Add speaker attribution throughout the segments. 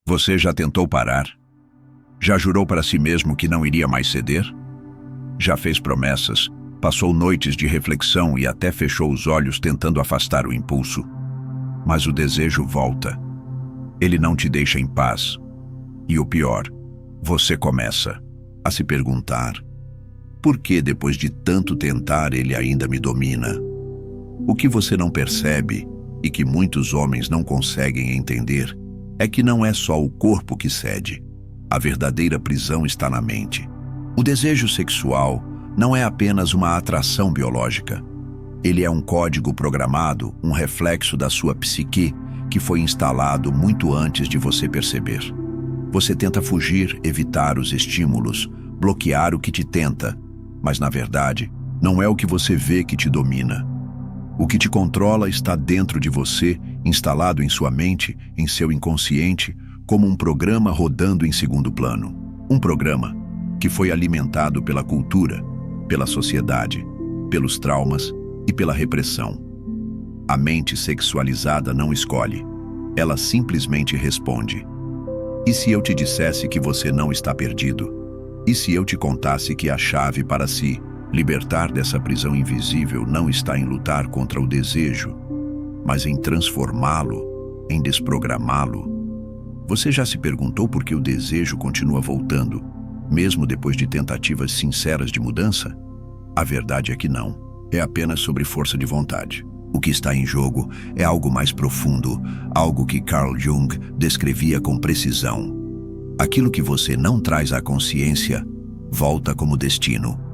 Speaker 1: Você já tentou parar? Já jurou para si mesmo que não iria mais ceder? Já fez promessas, passou noites de reflexão e até fechou os olhos tentando afastar o impulso. Mas o desejo volta. Ele não te deixa em paz. E o pior, você começa a se perguntar: por que depois de tanto tentar ele ainda me domina? O que você não percebe e que muitos homens não conseguem entender é que não é só o corpo que cede. A verdadeira prisão está na mente. O desejo sexual não é apenas uma atração biológica. Ele é um código programado, um reflexo da sua psique que foi instalado muito antes de você perceber. Você tenta fugir, evitar os estímulos, bloquear o que te tenta, mas na verdade, não é o que você vê que te domina. O que te controla está dentro de você, instalado em sua mente, em seu inconsciente, como um programa rodando em segundo plano. Um programa que foi alimentado pela cultura, pela sociedade, pelos traumas e pela repressão. A mente sexualizada não escolhe, ela simplesmente responde. E se eu te dissesse que você não está perdido? E se eu te contasse que a chave para se libertar dessa prisão invisível não está em lutar contra o desejo, mas em transformá-lo, em desprogramá-lo? Você já se perguntou por que o desejo continua voltando, mesmo depois de tentativas sinceras de mudança? A verdade é que não. É apenas sobre força de vontade. O que está em jogo é algo mais profundo, algo que Carl Jung descrevia com precisão. Aquilo que você não traz à consciência volta como destino.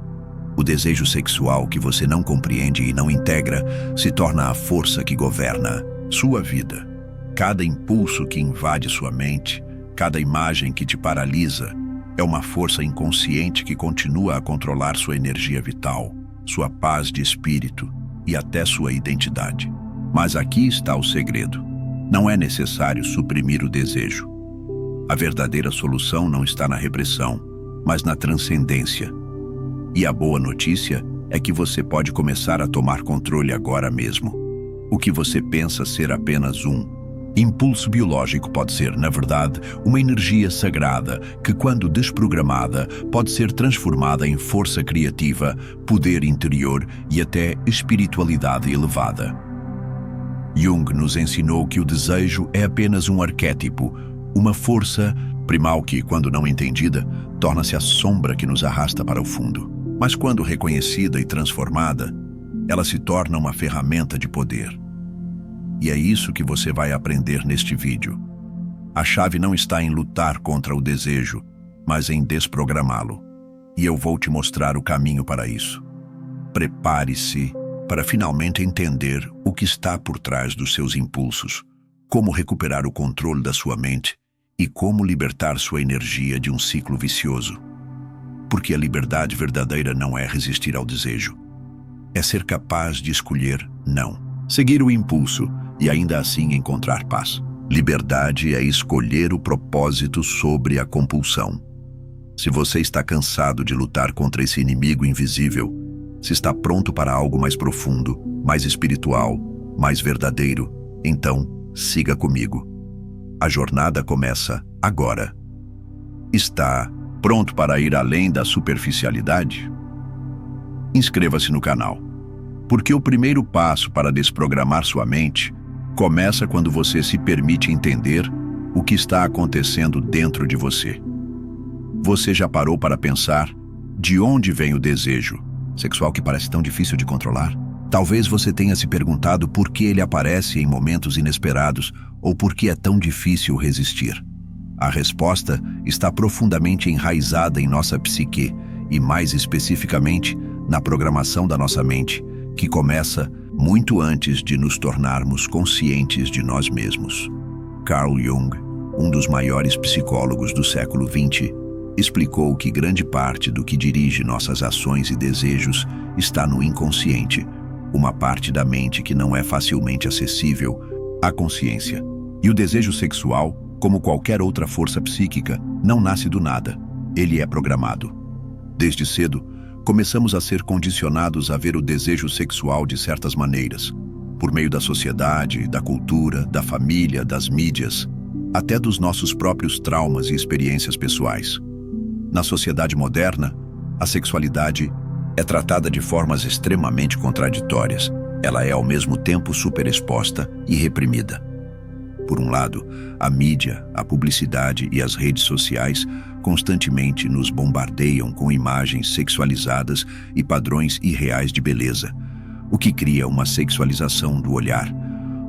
Speaker 1: O desejo sexual que você não compreende e não integra se torna a força que governa sua vida. Cada impulso que invade sua mente, cada imagem que te paralisa, é uma força inconsciente que continua a controlar sua energia vital, sua paz de espírito e até sua identidade. Mas aqui está o segredo. Não é necessário suprimir o desejo. A verdadeira solução não está na repressão, mas na transcendência. E a boa notícia é que você pode começar a tomar controle agora mesmo. O que você pensa ser apenas um impulso biológico pode ser, na verdade, uma energia sagrada que, quando desprogramada, pode ser transformada em força criativa, poder interior e até espiritualidade elevada. Jung nos ensinou que o desejo é apenas um arquétipo, uma força primal que, quando não entendida, torna-se a sombra que nos arrasta para o fundo. Mas quando reconhecida e transformada, ela se torna uma ferramenta de poder. E é isso que você vai aprender neste vídeo. A chave não está em lutar contra o desejo, mas em desprogramá-lo. E eu vou te mostrar o caminho para isso. Prepare-se para finalmente entender o que está por trás dos seus impulsos, como recuperar o controle da sua mente e como libertar sua energia de um ciclo vicioso. Porque a liberdade verdadeira não é resistir ao desejo. É ser capaz de escolher não. Seguir o impulso e ainda assim encontrar paz. Liberdade é escolher o propósito sobre a compulsão. Se você está cansado de lutar contra esse inimigo invisível, se está pronto para algo mais profundo, mais espiritual, mais verdadeiro, então siga comigo. A jornada começa agora. Está pronto para ir além da superficialidade? Inscreva-se no canal, porque o primeiro passo para desprogramar sua mente começa quando você se permite entender o que está acontecendo dentro de você. Você já parou para pensar de onde vem o desejo sexual que parece tão difícil de controlar? Talvez você tenha se perguntado por que ele aparece em momentos inesperados ou por que é tão difícil resistir. A resposta está profundamente enraizada em nossa psique e, mais especificamente, na programação da nossa mente, que começa muito antes de nos tornarmos conscientes de nós mesmos. Carl Jung, um dos maiores psicólogos do século XX, explicou que grande parte do que dirige nossas ações e desejos está no inconsciente, uma parte da mente que não é facilmente acessível à consciência. E o desejo sexual, como qualquer outra força psíquica, não nasce do nada. Ele é programado. Desde cedo, começamos a ser condicionados a ver o desejo sexual de certas maneiras, por meio da sociedade, da cultura, da família, das mídias. até dos nossos próprios traumas e experiências pessoais. Na sociedade moderna, a sexualidade é tratada de formas extremamente contraditórias. Ela é ao mesmo tempo superexposta e reprimida. Por um lado, a mídia, a publicidade e as redes sociais constantemente nos bombardeiam com imagens sexualizadas e padrões irreais de beleza, o que cria uma sexualização do olhar,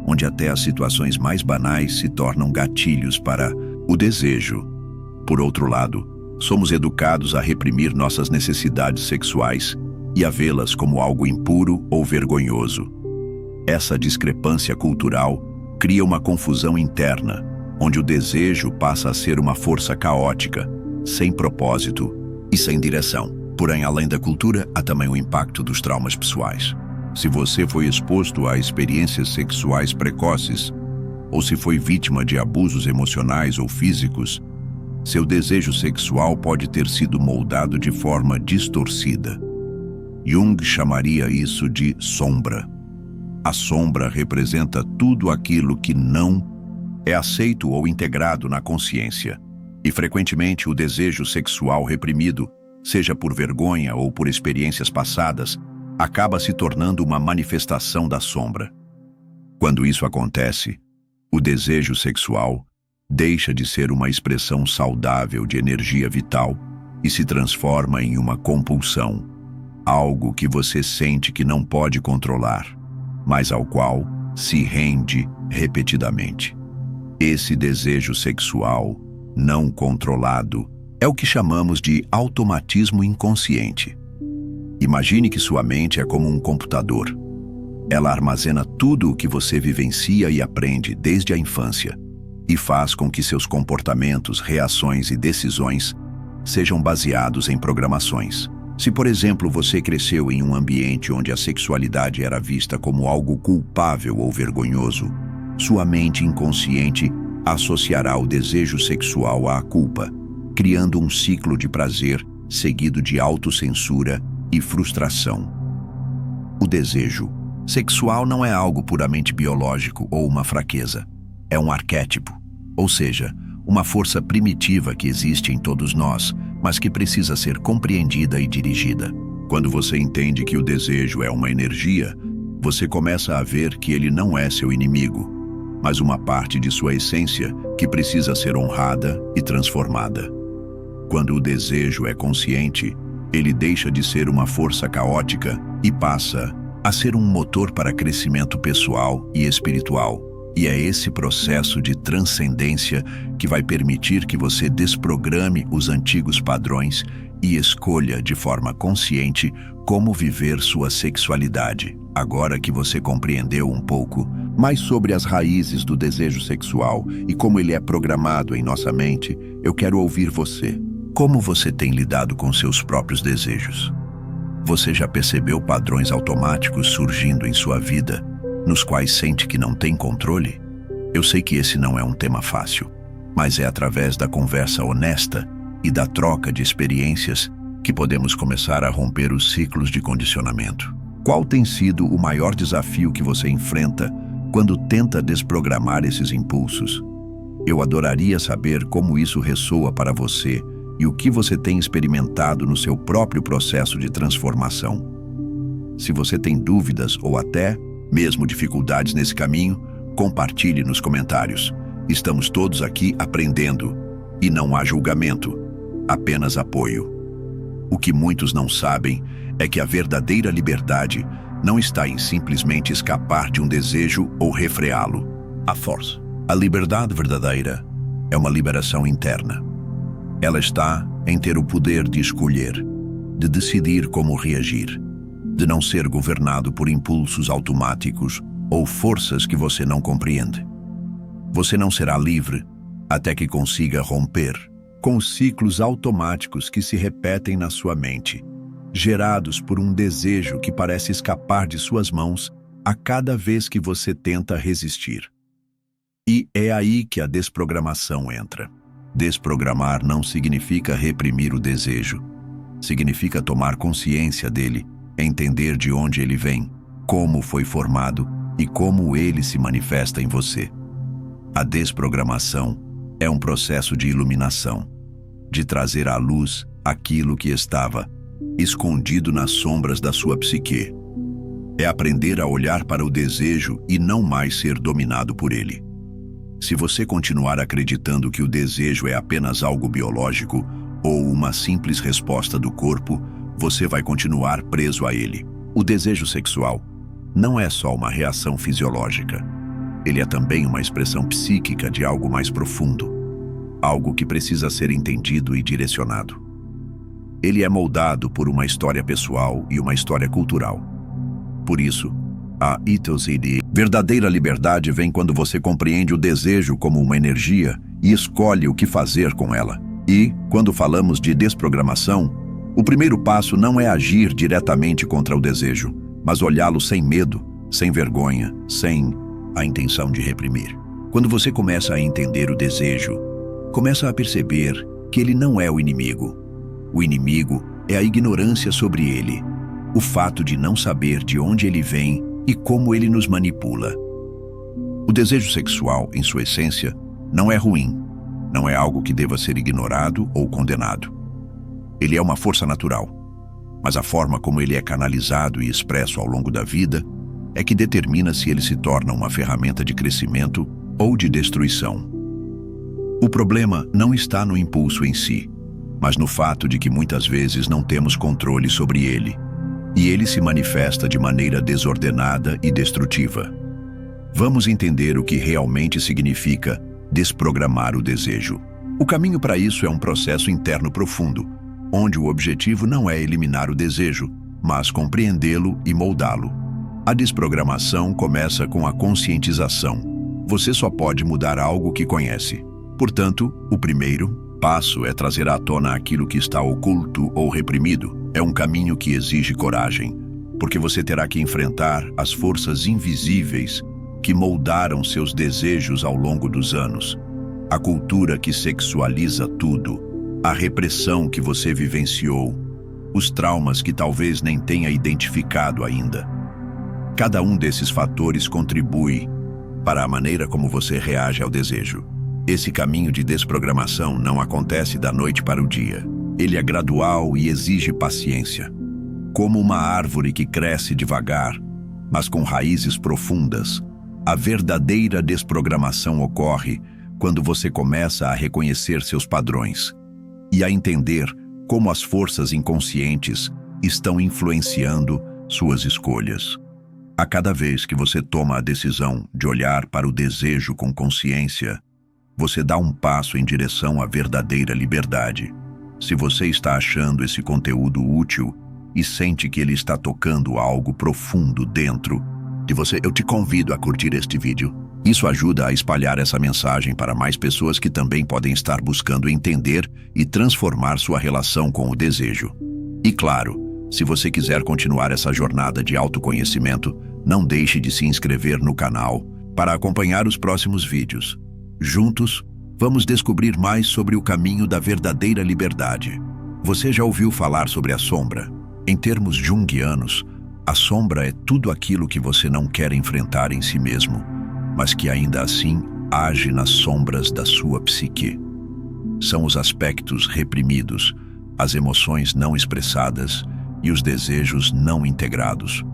Speaker 1: onde até as situações mais banais se tornam gatilhos para o desejo. Por outro lado, somos educados a reprimir nossas necessidades sexuais e a vê-las como algo impuro ou vergonhoso. Essa discrepância cultural cria uma confusão interna, onde o desejo passa a ser uma força caótica, sem propósito e sem direção. Porém, além da cultura, há também o impacto dos traumas pessoais. Se você foi exposto a experiências sexuais precoces, ou se foi vítima de abusos emocionais ou físicos, seu desejo sexual pode ter sido moldado de forma distorcida. Jung chamaria isso de sombra. A sombra representa tudo aquilo que não é aceito ou integrado na consciência. E frequentemente o desejo sexual reprimido, seja por vergonha ou por experiências passadas, acaba se tornando uma manifestação da sombra. Quando isso acontece, o desejo sexual deixa de ser uma expressão saudável de energia vital e se transforma em uma compulsão, algo que você sente que não pode controlar, mas ao qual se rende repetidamente. Esse desejo sexual não controlado é o que chamamos de automatismo inconsciente. Imagine que sua mente é como um computador. Ela armazena tudo o que você vivencia e aprende desde a infância e faz com que seus comportamentos, reações e decisões sejam baseados em programações. Se, por exemplo, você cresceu em um ambiente onde a sexualidade era vista como algo culpável ou vergonhoso, sua mente inconsciente associará o desejo sexual à culpa, criando um ciclo de prazer seguido de autocensura e frustração. O desejo sexual não é algo puramente biológico ou uma fraqueza. É um arquétipo, ou seja, uma força primitiva que existe em todos nós, mas que precisa ser compreendida e dirigida. Quando você entende que o desejo é uma energia, você começa a ver que ele não é seu inimigo, mas uma parte de sua essência que precisa ser honrada e transformada. Quando o desejo é consciente, ele deixa de ser uma força caótica e passa a ser um motor para crescimento pessoal e espiritual. E é esse processo de transcendência que vai permitir que você desprograme os antigos padrões e escolha de forma consciente como viver sua sexualidade. Agora que você compreendeu um pouco mais sobre as raízes do desejo sexual e como ele é programado em nossa mente, eu quero ouvir você. Como você tem lidado com seus próprios desejos? Você já percebeu padrões automáticos surgindo em sua vida, nos quais sente que não tem controle? Eu sei que esse não é um tema fácil, mas é através da conversa honesta e da troca de experiências que podemos começar a romper os ciclos de condicionamento. Qual tem sido o maior desafio que você enfrenta quando tenta desprogramar esses impulsos? Eu adoraria saber como isso ressoa para você e o que você tem experimentado no seu próprio processo de transformação. Se você tem dúvidas ou até mesmo dificuldades nesse caminho, compartilhe nos comentários. Estamos todos aqui aprendendo e não há julgamento, apenas apoio. O que muitos não sabem é que a verdadeira liberdade não está em simplesmente escapar de um desejo ou refreá-lo. A liberdade verdadeira é uma liberação interna. Ela está em ter o poder de escolher, de decidir como reagir, de não ser governado por impulsos automáticos ou forças que você não compreende. Você não será livre até que consiga romper com os ciclos automáticos que se repetem na sua mente, gerados por um desejo que parece escapar de suas mãos a cada vez que você tenta resistir. E é aí que a desprogramação entra. Desprogramar não significa reprimir o desejo. Significa tomar consciência dele, entender de onde ele vem, como foi formado e como ele se manifesta em você. A desprogramação É um processo de iluminação, de trazer à luz aquilo que estava escondido nas sombras da sua psique. É aprender a olhar para o desejo e não mais ser dominado por ele. Se você continuar acreditando que o desejo é apenas algo biológico ou uma simples resposta do corpo, você vai continuar preso a ele. O desejo sexual não é só uma reação fisiológica. Ele é também uma expressão psíquica de algo mais profundo, algo que precisa ser entendido e direcionado. Ele é moldado por uma história pessoal e uma história cultural. Por isso, a verdadeira liberdade vem quando você compreende o desejo como uma energia e escolhe o que fazer com ela. E, quando falamos de desprogramação, o primeiro passo não é agir diretamente contra o desejo, mas olhá-lo sem medo, sem vergonha, sem a intenção de reprimir. Quando você começa a entender o desejo, começa a perceber que ele não é o inimigo. O inimigo é a ignorância sobre ele, o fato de não saber de onde ele vem e como ele nos manipula. O desejo sexual, em sua essência, não é ruim, não é algo que deva ser ignorado ou condenado. Ele é uma força natural, mas a forma como ele é canalizado e expresso ao longo da vida é que determina se ele se torna uma ferramenta de crescimento ou de destruição. O problema não está no impulso em si, mas no fato de que muitas vezes não temos controle sobre ele, e ele se manifesta de maneira desordenada e destrutiva. Vamos entender o que realmente significa desprogramar o desejo. O caminho para isso é um processo interno profundo, onde o objetivo não é eliminar o desejo, mas compreendê-lo e moldá-lo. A desprogramação começa com a conscientização. Você só pode mudar algo que conhece. Portanto, o primeiro passo é trazer à tona aquilo que está oculto ou reprimido. É um caminho que exige coragem, porque você terá que enfrentar as forças invisíveis que moldaram seus desejos ao longo dos anos. A cultura que sexualiza tudo, a repressão que você vivenciou, os traumas que talvez nem tenha identificado ainda. Cada um desses fatores contribui para a maneira como você reage ao desejo. Esse caminho de desprogramação não acontece da noite para o dia. Ele é gradual e exige paciência. Como uma árvore que cresce devagar, mas com raízes profundas, a verdadeira desprogramação ocorre quando você começa a reconhecer seus padrões e a entender como as forças inconscientes estão influenciando suas escolhas. A cada vez que você toma a decisão de olhar para o desejo com consciência, você dá um passo em direção à verdadeira liberdade. Se você está achando esse conteúdo útil e sente que ele está tocando algo profundo dentro de você, eu te convido a curtir este vídeo. Isso ajuda a espalhar essa mensagem para mais pessoas que também podem estar buscando entender e transformar sua relação com o desejo. E claro, se você quiser continuar essa jornada de autoconhecimento, não deixe de se inscrever no canal para acompanhar os próximos vídeos. Juntos, vamos descobrir mais sobre o caminho da verdadeira liberdade. Você já ouviu falar sobre a sombra? Em termos junguianos, a sombra é tudo aquilo que você não quer enfrentar em si mesmo, mas que ainda assim age nas sombras da sua psique. São os aspectos reprimidos, as emoções não expressadas e os desejos não integrados.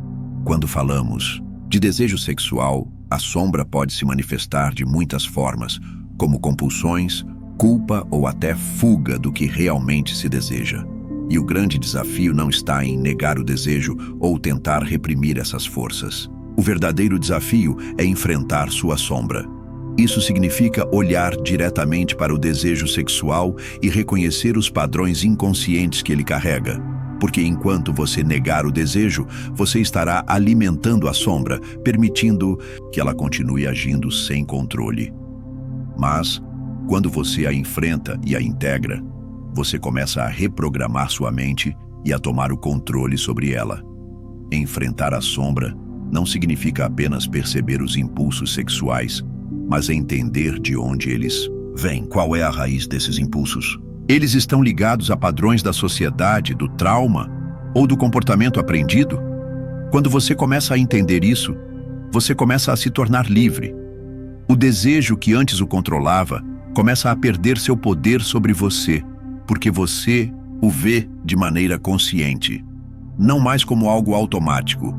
Speaker 1: Quando falamos de desejo sexual, a sombra pode se manifestar de muitas formas, como compulsões, culpa ou até fuga do que realmente se deseja. E o grande desafio não está em negar o desejo ou tentar reprimir essas forças. O verdadeiro desafio é enfrentar sua sombra. Isso significa olhar diretamente para o desejo sexual e reconhecer os padrões inconscientes que ele carrega. Porque enquanto você negar o desejo, você estará alimentando a sombra, permitindo que ela continue agindo sem controle. Mas, quando você a enfrenta e a integra, você começa a reprogramar sua mente e a tomar o controle sobre ela. Enfrentar a sombra não significa apenas perceber os impulsos sexuais, mas entender de onde eles vêm. Qual é a raiz desses impulsos? Eles estão ligados a padrões da sociedade, do trauma ou do comportamento aprendido? Quando você começa a entender isso, você começa a se tornar livre. O desejo que antes o controlava começa a perder seu poder sobre você, porque você o vê de maneira consciente, não mais como algo automático,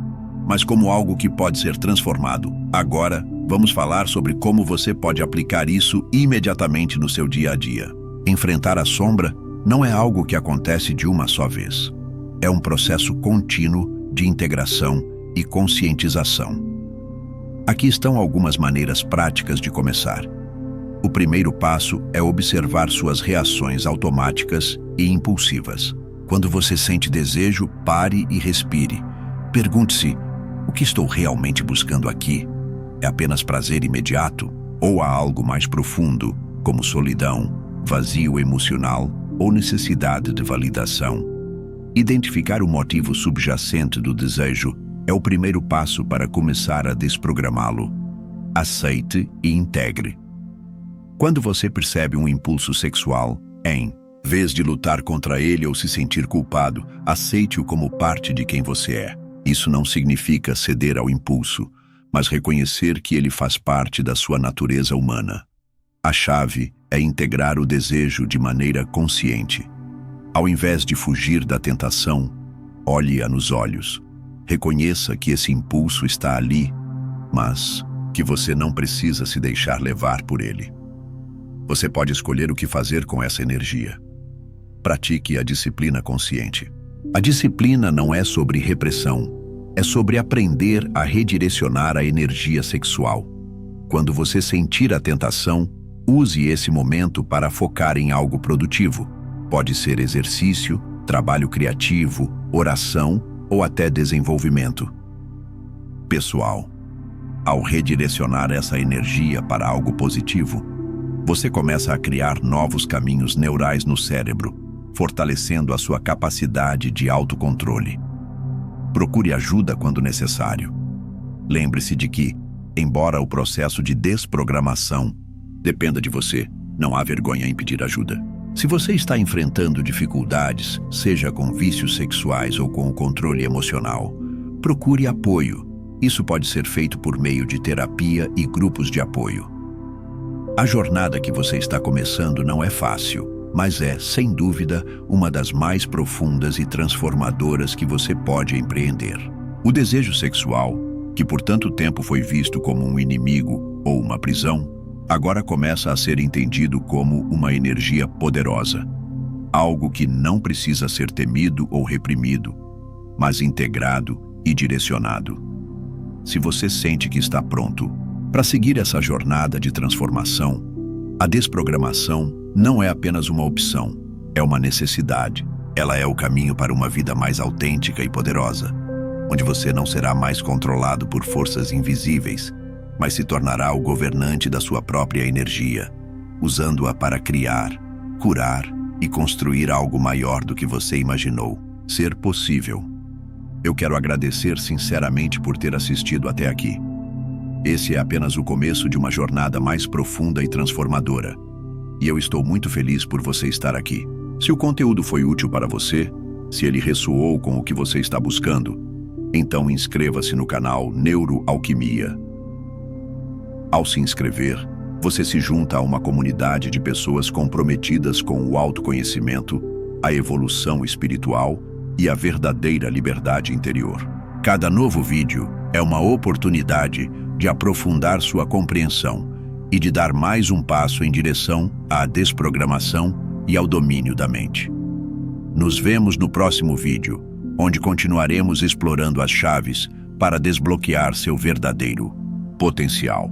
Speaker 1: mas como algo que pode ser transformado. Agora, vamos falar sobre como você pode aplicar isso imediatamente no seu dia a dia. Enfrentar a sombra não é algo que acontece de uma só vez. É um processo contínuo de integração e conscientização. Aqui estão algumas maneiras práticas de começar. O primeiro passo é observar suas reações automáticas e impulsivas. Quando você sente desejo, pare e respire. Pergunte-se: o que estou realmente buscando aqui? É apenas prazer imediato? Ou há algo mais profundo, como solidão, vazio emocional ou necessidade de validação? Identificar o motivo subjacente do desejo é o primeiro passo para começar a desprogramá-lo. Aceite e integre. Quando você percebe um impulso sexual, em vez de lutar contra ele ou se sentir culpado, aceite-o como parte de quem você é. Isso não significa ceder ao impulso, mas reconhecer que ele faz parte da sua natureza humana. A chave é integrar o desejo de maneira consciente. Ao invés de fugir da tentação, olhe-a nos olhos. Reconheça que esse impulso está ali, mas que você não precisa se deixar levar por ele. Você pode escolher o que fazer com essa energia. Pratique a disciplina consciente. A disciplina não é sobre repressão, é sobre aprender a redirecionar a energia sexual. Quando você sentir a tentação, use esse momento para focar em algo produtivo. Pode ser exercício, trabalho criativo, oração ou até desenvolvimento pessoal. Ao redirecionar essa energia para algo positivo, você começa a criar novos caminhos neurais no cérebro, fortalecendo a sua capacidade de autocontrole. Procure ajuda quando necessário. Lembre-se de que, embora o processo de desprogramação dependa de você, não há vergonha em pedir ajuda. Se você está enfrentando dificuldades, seja com vícios sexuais ou com o controle emocional, procure apoio. Isso pode ser feito por meio de terapia e grupos de apoio. A jornada que você está começando não é fácil, mas é, sem dúvida, uma das mais profundas e transformadoras que você pode empreender. O desejo sexual, que por tanto tempo foi visto como um inimigo ou uma prisão, agora começa a ser entendido como uma energia poderosa. Algo que não precisa ser temido ou reprimido, mas integrado e direcionado. Se você sente que está pronto para seguir essa jornada de transformação, a desprogramação não é apenas uma opção, é uma necessidade. Ela é o caminho para uma vida mais autêntica e poderosa, onde você não será mais controlado por forças invisíveis, mas se tornará o governante da sua própria energia, usando-a para criar, curar e construir algo maior do que você imaginou ser possível. Eu quero agradecer sinceramente por ter assistido até aqui. Esse é apenas o começo de uma jornada mais profunda e transformadora. E eu estou muito feliz por você estar aqui. Se o conteúdo foi útil para você, se ele ressoou com o que você está buscando, então inscreva-se no canal Neuroalquimia. Ao se inscrever, você se junta a uma comunidade de pessoas comprometidas com o autoconhecimento, a evolução espiritual e a verdadeira liberdade interior. Cada novo vídeo é uma oportunidade de aprofundar sua compreensão e de dar mais um passo em direção à desprogramação e ao domínio da mente. Nos vemos no próximo vídeo, onde continuaremos explorando as chaves para desbloquear seu verdadeiro potencial.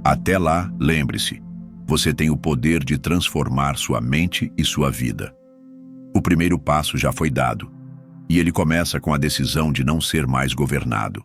Speaker 1: Até lá, lembre-se, você tem o poder de transformar sua mente e sua vida. O primeiro passo já foi dado, e ele começa com a decisão de não ser mais governado.